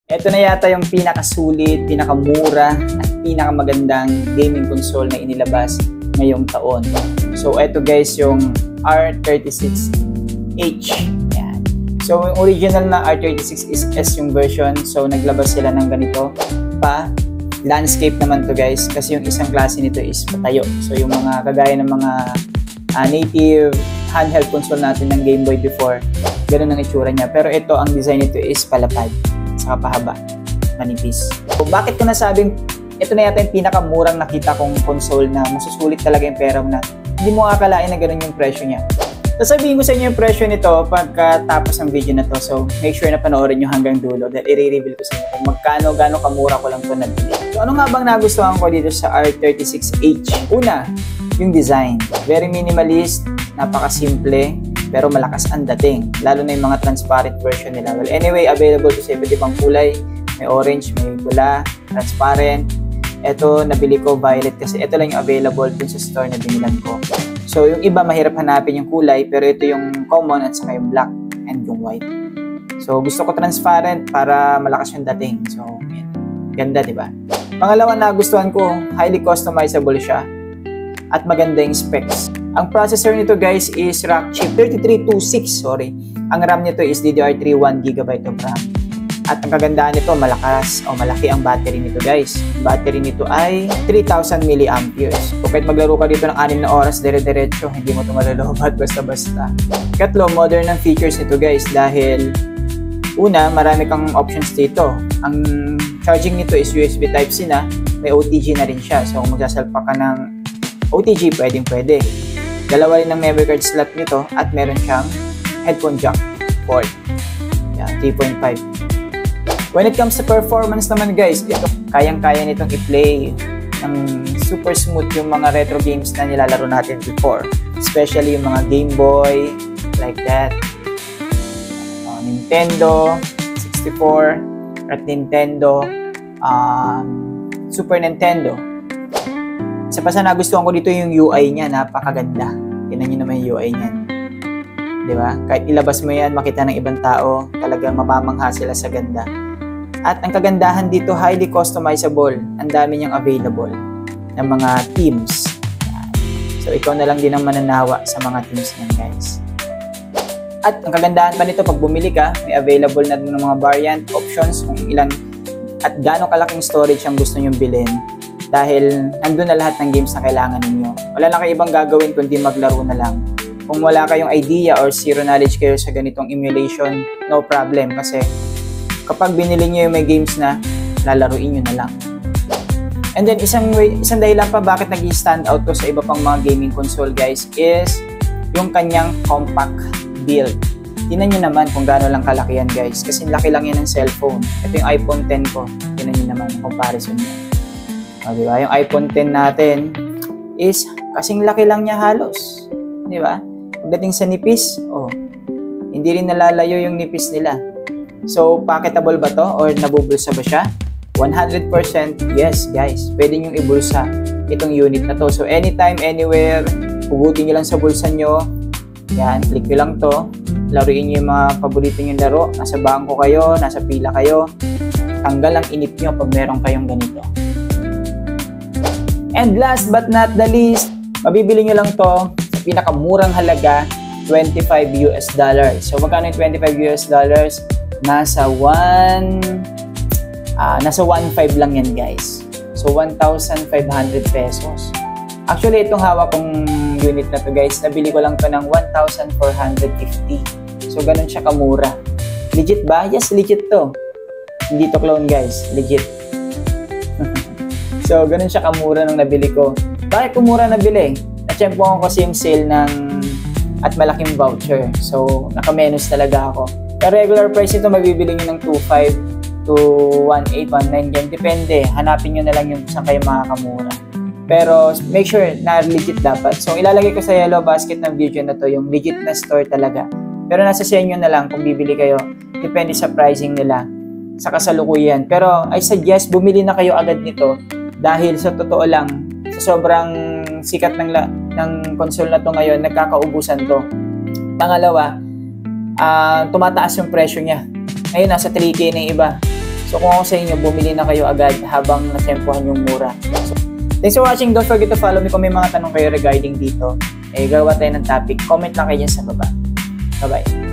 Ito na yata yung pinakasulit, pinakamura, at pinakamagandang gaming console na inilabas ngayong taon. So, ito guys, yung R36H. Yan. So, yung original na R36 is S yung version. So, naglabas sila ng ganito pa. Landscape naman to guys, kasi yung isang klase nito is patayo. So, yung mga kagaya ng mga native handheld console natin ng Game Boy before, ganun ang itsura niya. Pero ito, ang design nito is palapad, saka pahaba, manipis. So, bakit ko nasabing ito na yata yung pinakamurang nakita kong console na masusulit talaga yung pera mo na hindi mo akalain na ganun yung presyo niya. Sasabihin ko sa inyo yung presyo nito pagkatapos ng video na to. So, make sure na panoorin nyo hanggang dulo dahil i-reveal ko sa inyo kung magkano, gano'ng kamura ko lang ito nabili. So, ano nga bang nagustuhan ko dito sa R36H? Una, yung design. Very minimalist, napakasimple, pero malakas ang dating. Lalo na yung mga transparent version nila. Well, anyway, available to sa iba't ibang kulay. May orange, may pula, transparent. Ito, nabili ko violet kasi ito lang yung available dun sa store na binilan ko. So, yung iba, mahirap hanapin yung kulay, pero ito yung common at saka yung black and yung white. So, gusto ko transparent para malakas yung dating. So, yan. Ganda, di ba? Pangalawa na gustuhan ko, highly customizable siya at maganda yung specs. Ang processor nito guys is Rockchip 3326, sorry. Ang RAM nito is DDR3 1GB of RAM. At ang kagandahan nito, malaki ang battery nito guys. Battery nito ay 3000 mAh. So kahit maglaro ka dito ng 6 na oras dire-diretso, hindi mo ito malalobat basta-basta. Katlo, modern ang features nito guys dahil una, marami kang options dito. Ang charging nito is USB Type-C na, may OTG na rin siya. So kung magsasalpa ka ng OTG, pwede. Dalawa rin ng memory card slot nito at meron siyang headphone jack port. Yan, 3.5. When it comes to performance naman guys, ito kayang-kaya nitong i-play ng super smooth yung mga retro games na nilalaro natin before. Especially yung mga Game Boy, like that. Nintendo 64 at Nintendo Super Nintendo. Isa pa sa nagustuhan ko dito yung UI niya, napakaganda. Tingnan niyo naman yung UI niyan. 'Di ba? Kahit ilabas mo 'yan, makita ng ibang tao, talagang mapamangha sila sa ganda. At ang kagandahan dito, highly customizable. Ang dami niyang available ng mga themes. So, ikaw na lang din ang mananawa sa mga themes niyan, guys. At ang kagandahan pa nito, pag bumili ka, may available na din ng mga variant options kung ilan at gaano kalaking storage ang gusto niyong bilhin. Dahil nandun na lahat ng games na kailangan ninyo. Wala na kayo ibang gagawin kundi maglaro na lang. Kung wala kayong idea or zero knowledge kayo sa ganitong emulation, no problem kasi kapag binili nyo yung may games na, lalaruin nyo na lang. And then, isang dahilan pa bakit nag-stand out to sa iba pang mga gaming console guys is yung kanyang compact build. Tingnan nyo naman kung gaano lang kalaki yan guys. Kasi laki lang yan ng cellphone. Ito yung iPhone 10 ko. Tingnan nyo naman yung comparison niya. Diba? Yung iPhone 10 natin is kasing laki lang niya halos. Diba? Pagdating sa nipis, hindi rin nalalayo yung nipis nila. So, packetable ba to or nabubulsa ba siya? 100% yes, guys. Pwede nyo ibulsa itong unit na to. So, anytime, anywhere, hugutin nyo lang sa bulsa nyo. Yan, click nyo lang to. Laruin nyo yung mga paborito nyo laro. Nasa bangko kayo, nasa pila kayo. Tanggal ang inip nyo pag meron kayong ganito. And last but not the least, mabibili nyo lang to sa pinakamurang halaga, $25. So, magkano yung $25? Nasa 1.5 lang yan guys. So 1,500 pesos. Actually itong hawak kong unit na to guys, nabili ko lang to ng 1,450. So ganun siya kamura. Legit ba? Yes, legit to. Hindi to clone guys, legit. So ganun siya kamura nung nabili ko. Bakit kumura nabili? Na-tsempohan ko kasi yung sale at malaking voucher. So naka-menus talaga ako. Sa regular price ito, mabibili nyo ng 2.5 to 1.8, 1.9 yan. Depende. Hanapin nyo na lang yung saan kayo makakamura. Pero make sure na legit dapat. So ilalagay ko sa yellow basket ng video na to yung legit na store talaga. Pero nasa sa inyo na lang kung bibili kayo. Depende sa pricing nila. Sa kasalukuyan. Pero I suggest bumili na kayo agad nito. Dahil sa totoo lang, sa sobrang sikat ng console na to ngayon, nagkakaubusan to. Pangalawa, tumataas yung presyo niya. Ngayon, nasa 3K na yung iba. So kung ako sa inyo, bumili na kayo agad habang natempohan yung mura. So, thanks for watching. Don't forget to follow me kung may mga tanong kayo regarding dito. Gawa tayo ng topic. Comment lang kayo dyan sa baba. Bye-bye.